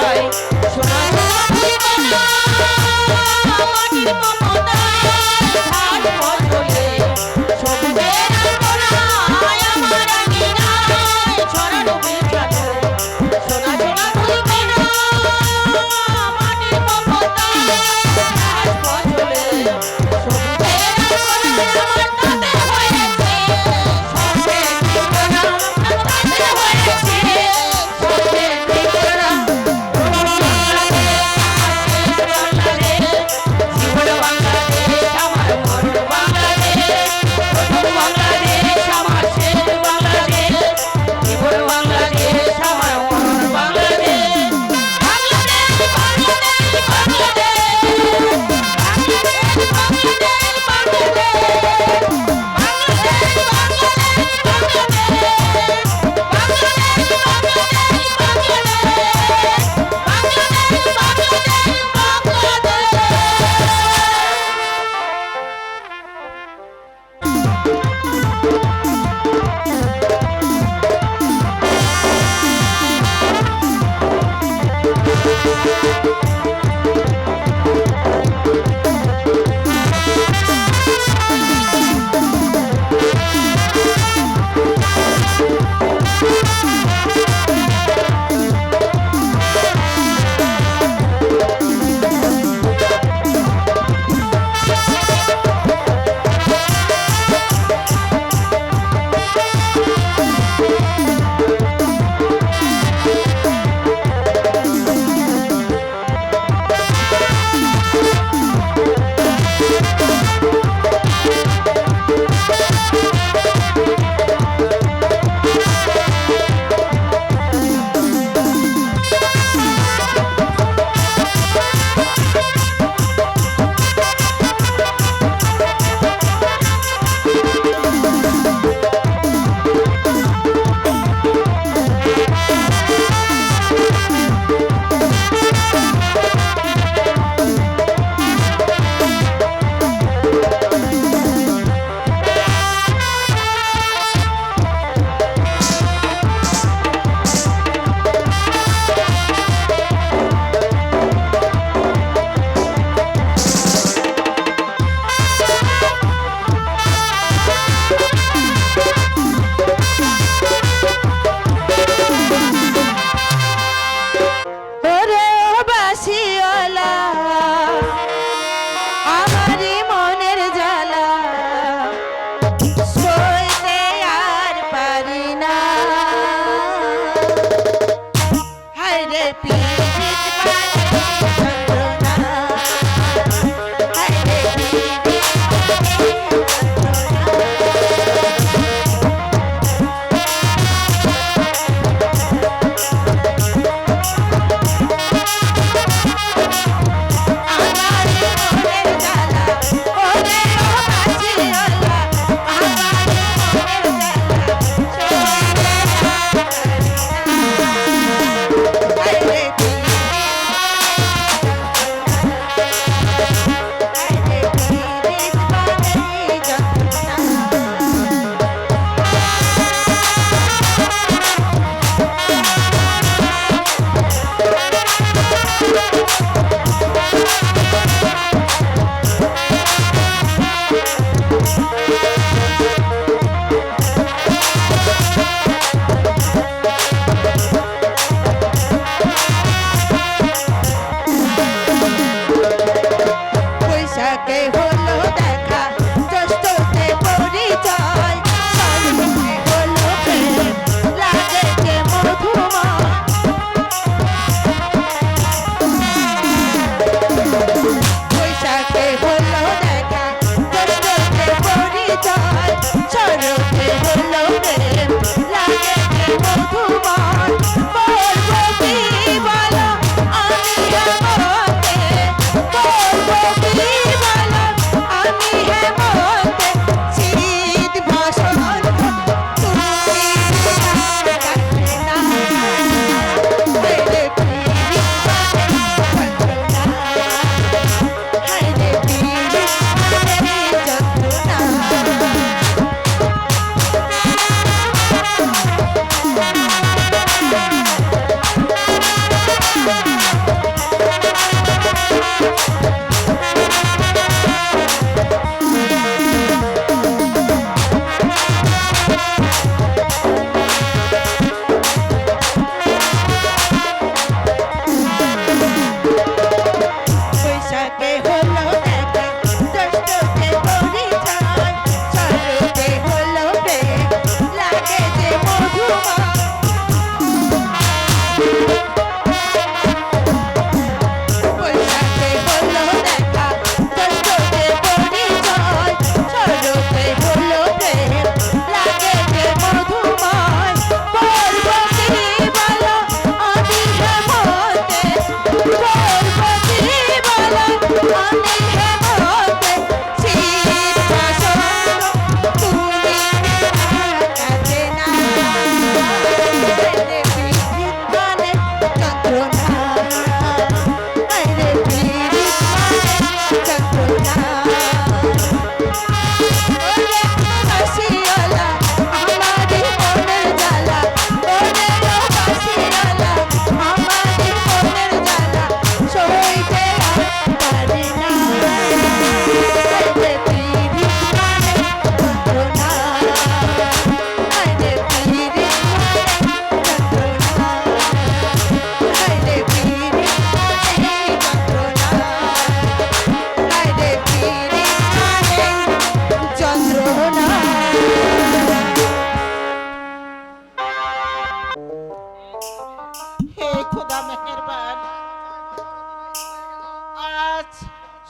যায় সোনা সোনা মাটির মমতায় ঘাট বদলে সবুজের কোনায় আমার আঙিনায় ছড়ানো বিছানা সোনা সোনা ভুলবে না মাটির মমতায় ঘাট বদলে সবুজের কোনায় আমার তাতে হয়েছে সবে ঠিকানা তাতে হয়েছে সবে ঠিকানা জীবন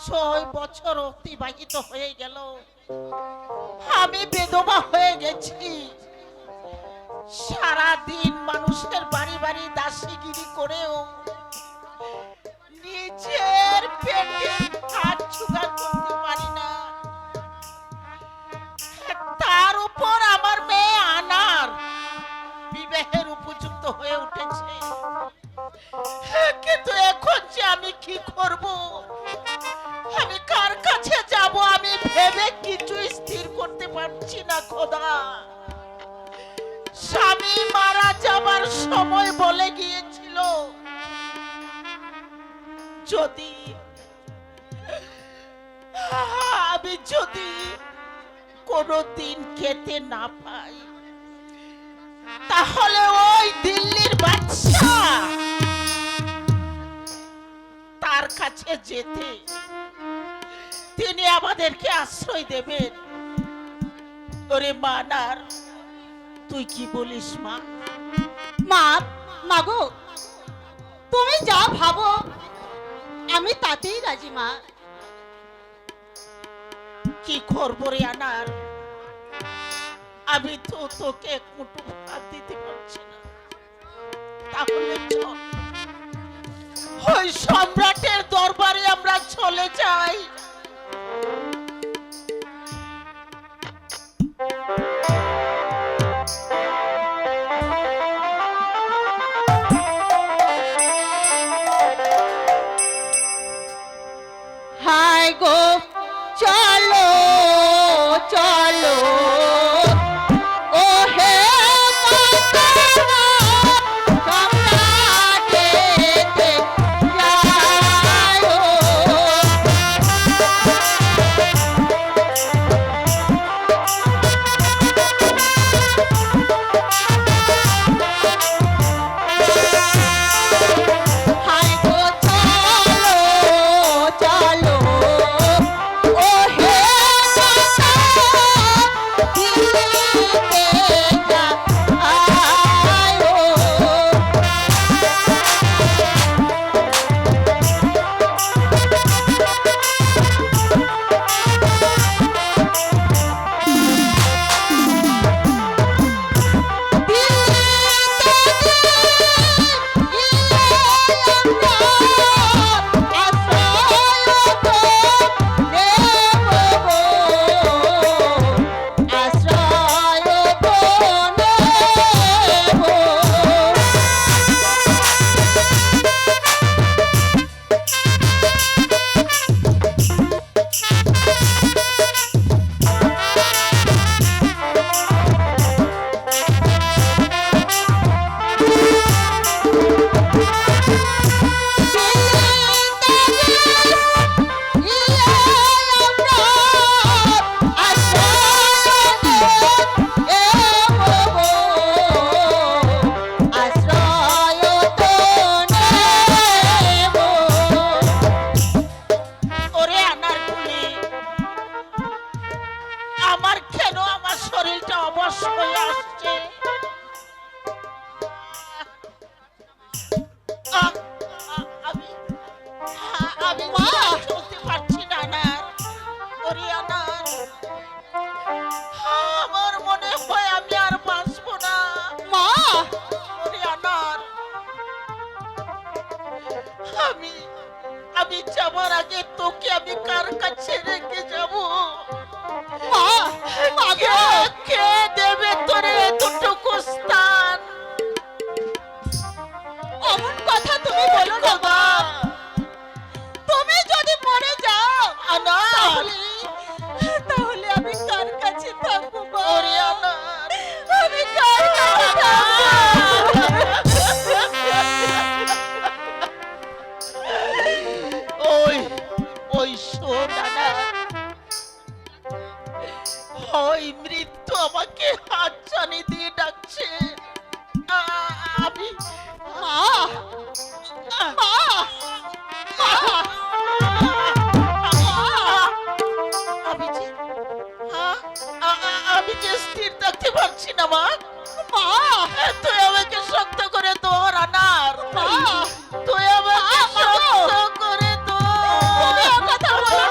6 বছর অতিবাহিত হয়ে গেল, আমি বেদবা হয়ে গেছি। সারাদিন মানুষের বাড়ি বাড়ি দাসীগিরি করেও নিজের পেটে ভাত জোগাড় করতে পারি না। তার উপর আমার মেয়ে আনার বিবাহের উপযুক্ত হয়ে উঠেছে, কিন্তু এখন যে আমি কি করব, আমি কার কাছে যাব, আমি ভেবে কিছু স্থির করতে পারছি না। খোদা, স্বামী মারা যাবার সময় বলে গিয়েছিল, যদি আমি যদি কোনদিন খেতে না পাই, তাহলে ওই দিল্লির বাদশা তার কাছে যেতে তিনি আমাদেরকে আশ্রয় দেবেন। ওরে মানার, তুই কি বলিস মা? মা, মাগো, তুমি যা ভাবো আমি তাতেই রাজি মা। কি করবো রে আনার, আমি তো তোকে এক মুঠো ভাত দিতে পারছি না। তাহলে চল, ওই সম্রাটের দরবারে আমরা চলে যাই। হায় গো চলো চলো, ও হে সম্রাটেতে যায় ও। হায় গো চলো চলো, ও হে দিল্লিতে যায় ও। ওরে আনার গুলি, আমার কেন আমার শরীরটা অবশ হয়ে আসছে। আহ, আমি আমি মা! চলতে পারছি না আনার। ওরে আনার, আমার মনে হয় আমি আর বাঁচবো না। মা, ওরে আনার, আমি আমি যাবার আগে তোকে আমি কার কাছে রেখে যাব? মা, মা গো! কে দেবে তোরে দুটুকু স্থান? অমন কথা তুমি বলো না মা। তুমি যদি মরে যাও আনার, তাহলে আমি কার কাছে থাকবো মা? ওরে আনার, আমি কার কাছে ওই ওই শোন আনার, ওই মৃত্যু আমাকে হাত জানি দিয়ে ডাকছে। আমি মা, মা, মা, আমি যে স্থির থাকতে পারছি না মা। মা, তুই আমাকে শক্ত করে ধর আনার, মা, তুই আমাকে মা, মা গো! শক্ত করে ধর। তুমি ও কথা বলো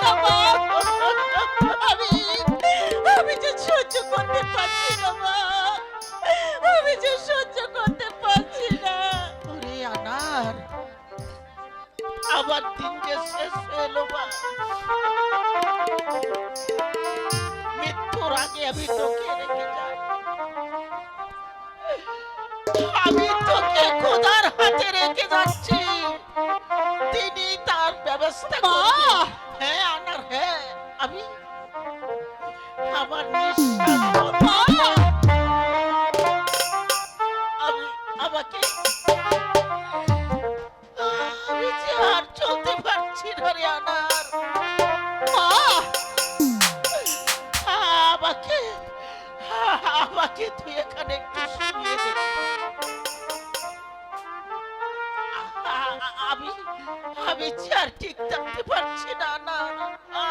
আমি তোকে খোদার হাতে রেখে যাচ্ছি, তিনি তার ব্যবস্থা মা! করবেন। হ্যাঁ আনার, হ্যাঁ আমি আমার নিঃশ্বাস বন্ধ। মা! আমি আমাকে আমি যে আর চলতে পারছি না রে আনার। মা! আমাকে আমাকে তুই এখানে একটু শুয়ে দে। আমি আমি যে আর ঠিক থাকতে পারছি না, না না।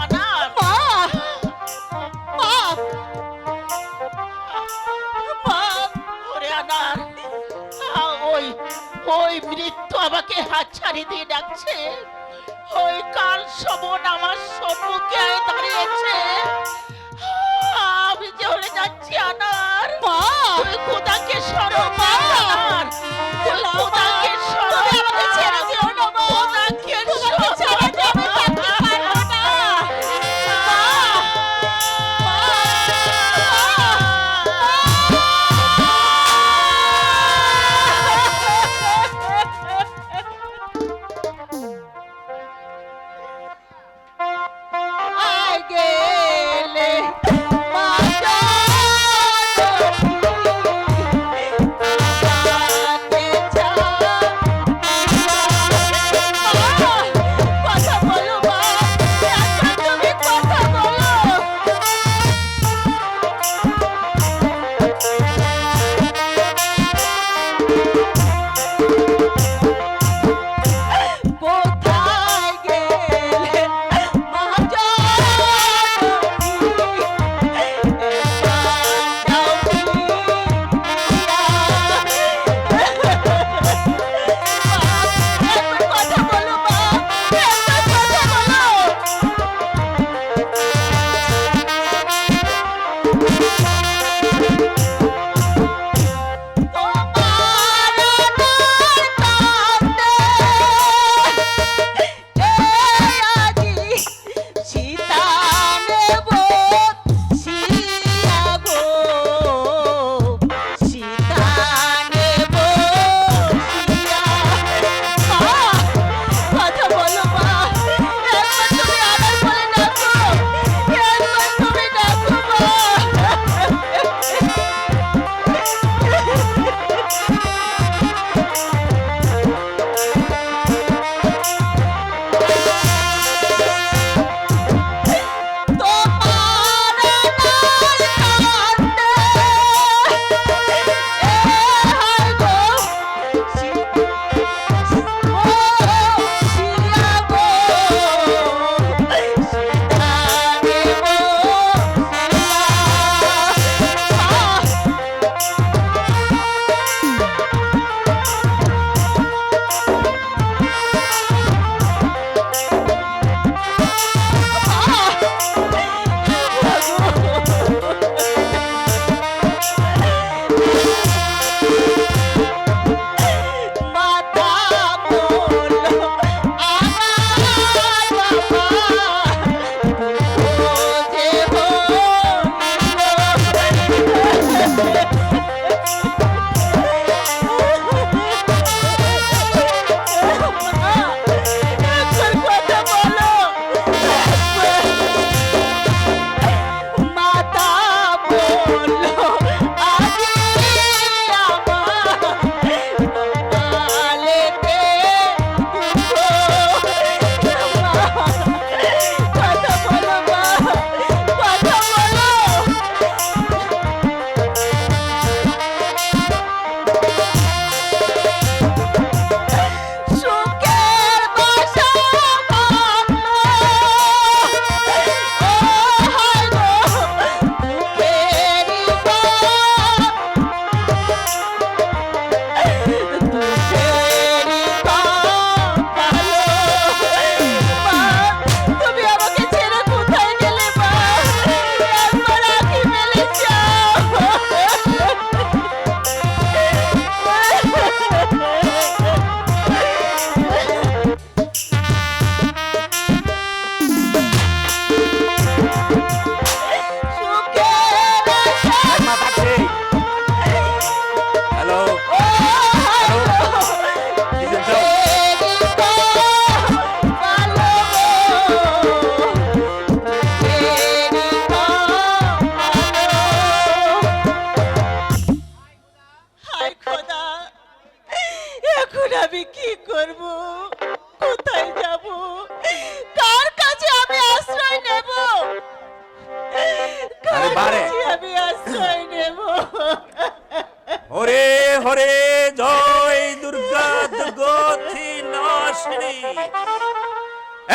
আনার, মা! মা! মা! ওরে আনার, ওই ওই মৃত্যু আমাকে হাত ছাড়ি দিয়ে ডাকছে। ওই কাল সমন আমার সম্মুখে দাঁড়িয়েছে। আমি চলে যাচ্ছি আনার। মা! তুই খোদাকে স্মরণ কর আনার। তুই খোদাকে স্মরণ তুমি আমাকে কর। ছেড়ে দিও না, মা! খোদাকে তোমাকে ছাড়া যে আমি থাকতে পারবো না। গেলে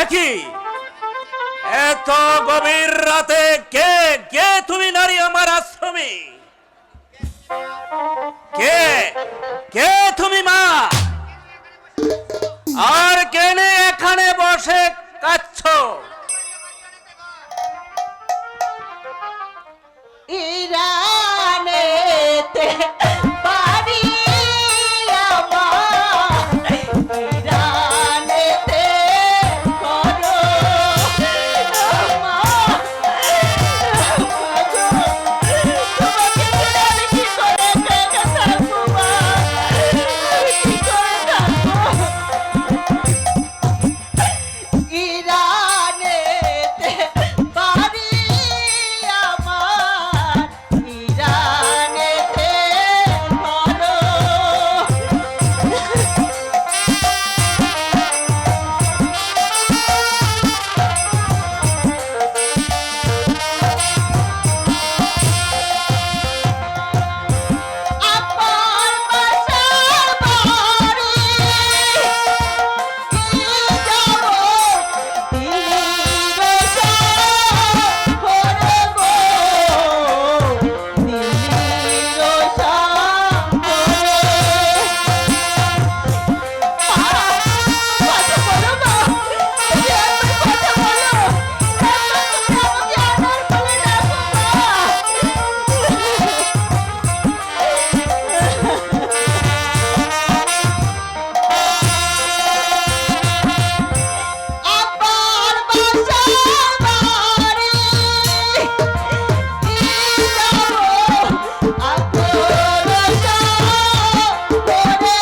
একই এত গভীর রাতে কে কে তুমি নারী আমার আশ্রমে? কে কে তুমি মা? আর কেনে এখানে বসে কাচ্ছ? ইরানেতে বাড়ি আমার, ইরানেতে করো আমার। তোমাকে ছেড়ে আমি কি করে একা থাকবো মা? কি করে থাকবো? ইরানেতে বাড়ি আমার, ইরানেতে করো। আমার বাসার বাড়ি যাবো দিল্লির শহরে গো, দিল্লির শহরে। কথা বলো মা, তুমি একবার কথা বলো, একবার তুমি আমাকে আনার কোলে রাখো মা। আবার বাসার বাড়ি যাবো আকর শহরে গো,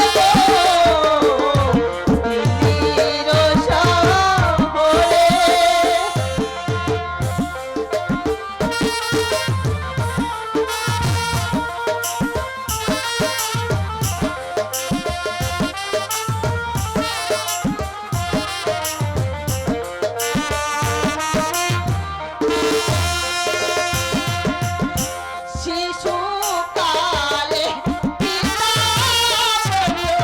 দিল্লির শহরে। শিশুকালে পিতা বলল,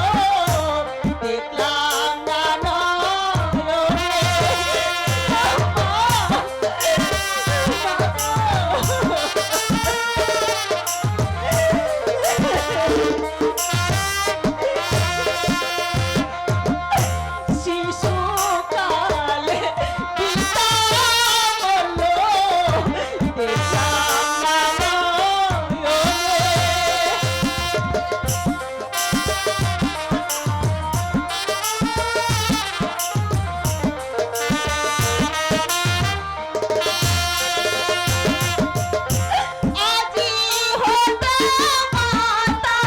দেখলাম না নয়নে। শিশুকালে পিতা বলল, দেখলাম না নয়নে। আজি হতে মাতা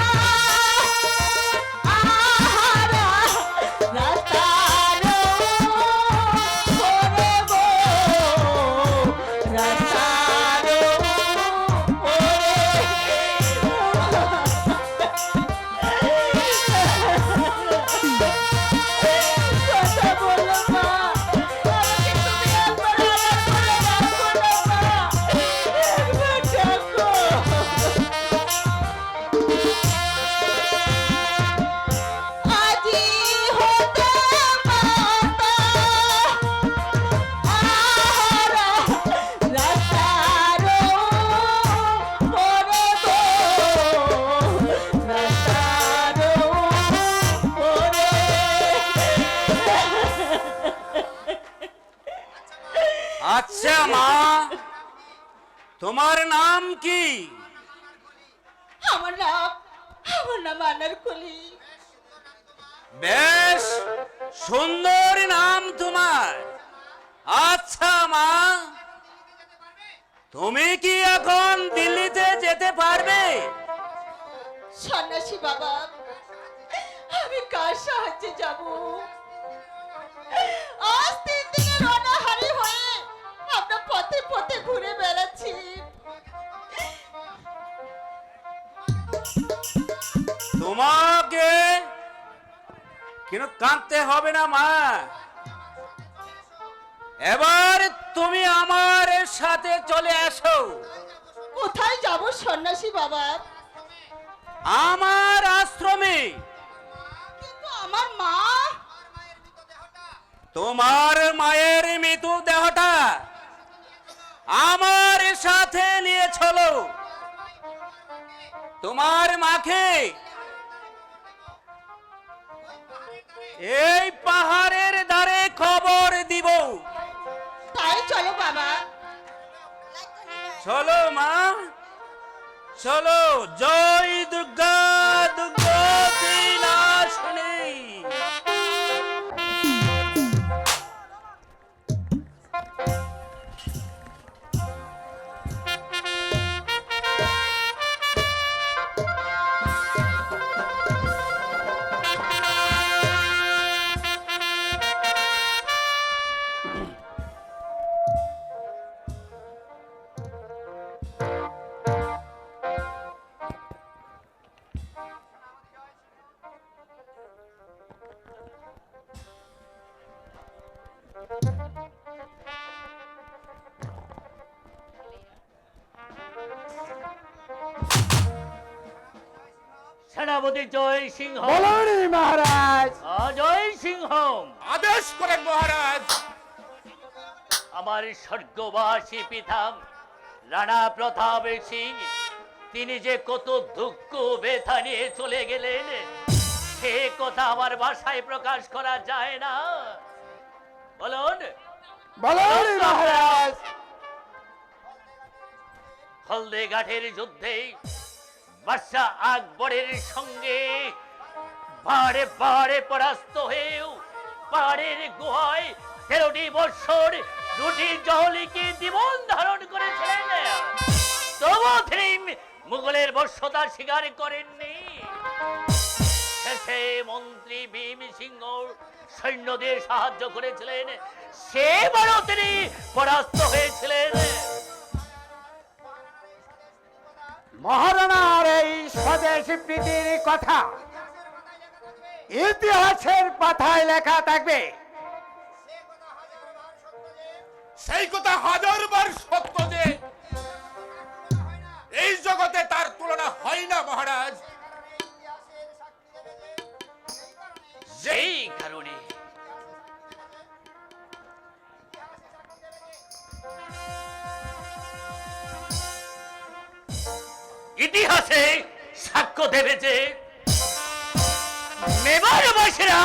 আহারা রাস্তার ওপরে গো, রাস্তার ওপরে। কথা বলো মা, আমাকে তুমি একবার আনার কোলে রাখো না মা, একবার ডাকো। আজি হতে মাতা আহারা রাস্তার ওপরে গো, রাস্তার ওপরে। আচ্ছা মা, তোমার নাম কি? আমার নাম আনারকলি। বেশ সুন্দর নাম তোমার। আচ্ছা মা, তুমি কি এখন দিল্লিতে যেতে পারবে? সন্ন্যাসী বাবা, আমি কার সাহায্যে যাব? আজ 3 দিনের অনাহারি হয়ে আমরা পথে পথে ঘুরে বেড়াচ্ছি। তোমাকে কিন্তু কাঁদতে হবে না মা। এবার তুমি আমার সাথে চলে আসো। কোথায় যাব সন্ন্যাসী বাবা? আমার আশ্রমে। কিন্তু আমার মা, তোমার মায়ের মৃত্যু দেহটা আমার সাথে নিয়ে চলো, তোমার মাকে এই পাহাড়ের ধারে খবর দিব। তাই চলো বাবা। চলো মা, চলো। জয় দুর্গা, দুর্গা বিনাশিনী। সেনাপতি জয় সিংহ। বলুন মহারাজ। জয় সিংহ। আদেশ করেন মহারাজ। আমার স্বর্গবাসী পিতা রাণা প্রতাপ সিং, তিনি যে কত দুঃখ ব্যথা নিয়ে চলে গেলেন, সে কথা আমার ভাষায় প্রকাশ করা যায় না। বলুন। বলুন মহারাজ। হলদেঘাটের যুদ্ধে বাদশাহ আকবরের সঙ্গে বারে বারে পরাস্ত হয়েও পাহাড়ের গুহায় 13টি বৎসর দুটি জহলিকে জীবন ধারণ করেছিলেন, তবু তিনি মুঘলের বর্ষতা স্বীকার করেননি। শেষে মন্ত্রী ভীম সিংহ সৈন্য দিয়ে সাহায্য করেছিলেন, সেবারও তিনি পরাস্ত হয়েছিলেন। মহারানার এই স্বদেশ প্রীতির কথা ইতিহাসের পাতায় লেখা থাকবে। সেই কথা হাজারবার সত্য যে এই জগতে তার তুলনা হয় না মহারাজ। সেই কারণে ইতিহাসে সাক্ষ্য দেবে যে মেবারবাসীরা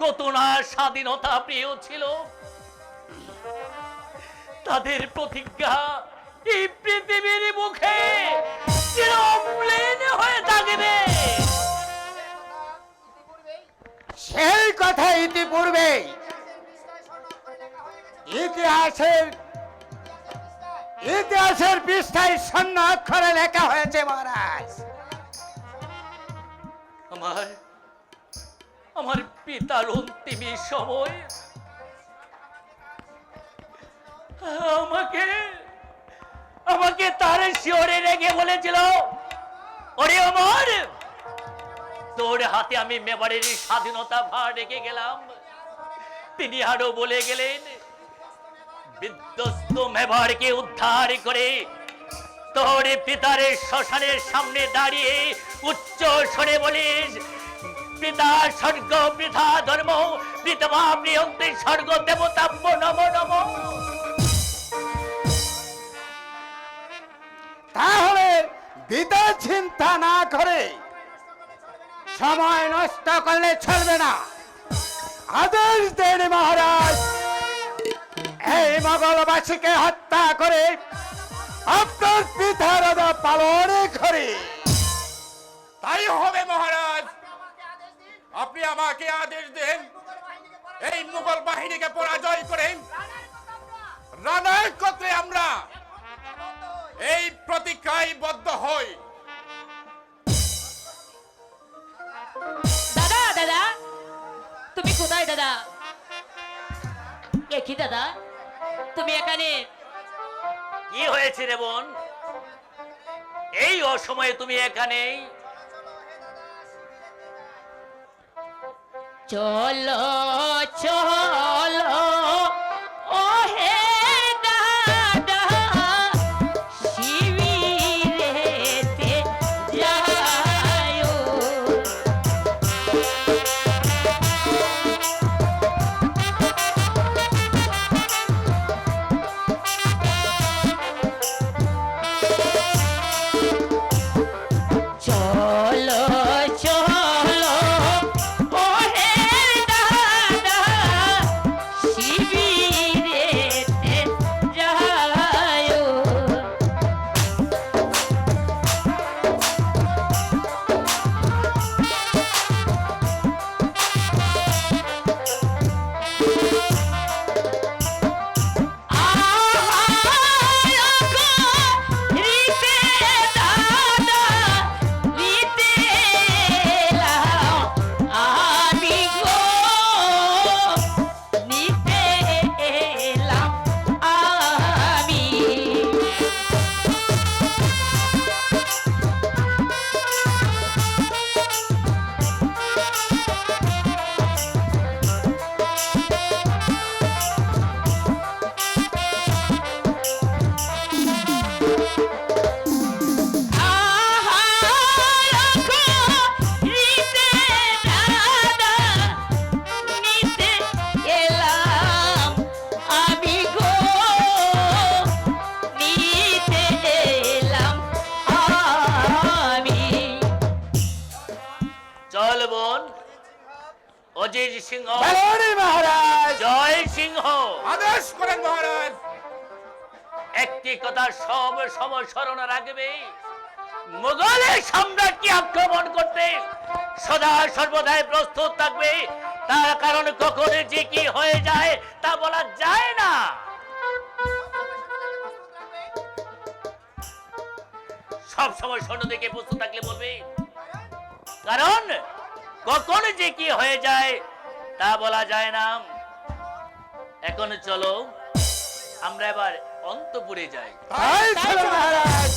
কত না স্বাধীনতা প্রিয় ছিল। তাদের প্রতিজ্ঞা এই পৃথিবীর মুখে চিরম্লান হয়ে থাকবে। সেই কথা ইতিপূর্বে ইতিহাসের পৃষ্ঠায় স্বর্ণ অক্ষরে লেখা হয়েছে মহারাজ। আমার পিতার অন্তিম সময় আমাকে তার শিওরে রেখে বলেছিল, ওরে অমর, তোর হাতে আমি মেবারের স্বাধীনতা ভার রেখে গেলাম। তিনি আরো বলে গেলেন, বিধ্বস্ত মেবারকে উদ্ধার করে তোর পিতার শ্মশানের সামনে দাঁড়িয়ে উচ্চ স্বরে বলিস, পিতা স্বর্গ বৃথা ধর্ম পিতমা প্রিয়ন্তে স্বর্গ দেবতাব্য নম নম। তাহলে বিদা চিন্তা না করে সময় নষ্ট করলে চলবে না। আদেশ দেন মহারাজ, এই মগলবাসীকে হত্যা করে আপনার পিতার পালন করে। তাই হবে মহারাজ। আপনি আমাকে আদেশ দেন, এই মুঘল বাহিনীকে পরাজয় করে রানায় কত্রে আমরা এই প্রতিজ্ঞায় বদ্ধ হই। দাদা দাদা, তুমি কোথায় দাদা? কি দাদা, তুমি এখানে? কি হয়েছে রে বোন, এই অসময়ে তুমি এখানে? চলো চলো ও হে দাদা, শিবিরেতে যায়ো। অজিত সিংহ বলুন মহারাজ। জয় সিংহ। আদেশ করেন মহারাজ। একটি কথা সব সময় স্মরণ রাখবে, মুঘলের সম্রাটকে আক্রমণ করতে সদা সর্বদাই প্রস্তুত থাকবে। তার কারণ কখন যে কি হয়ে যায় তা বলা যায় না। সব সময় সৈন্য দিকে প্রস্তুত থাকলে বলবে, কারণ কখন যে কি হয়ে যায় তা বলা যায় না। এখন চলো আমরা এবার অন্তপুরে যাই। তাই চলো মহারাজ।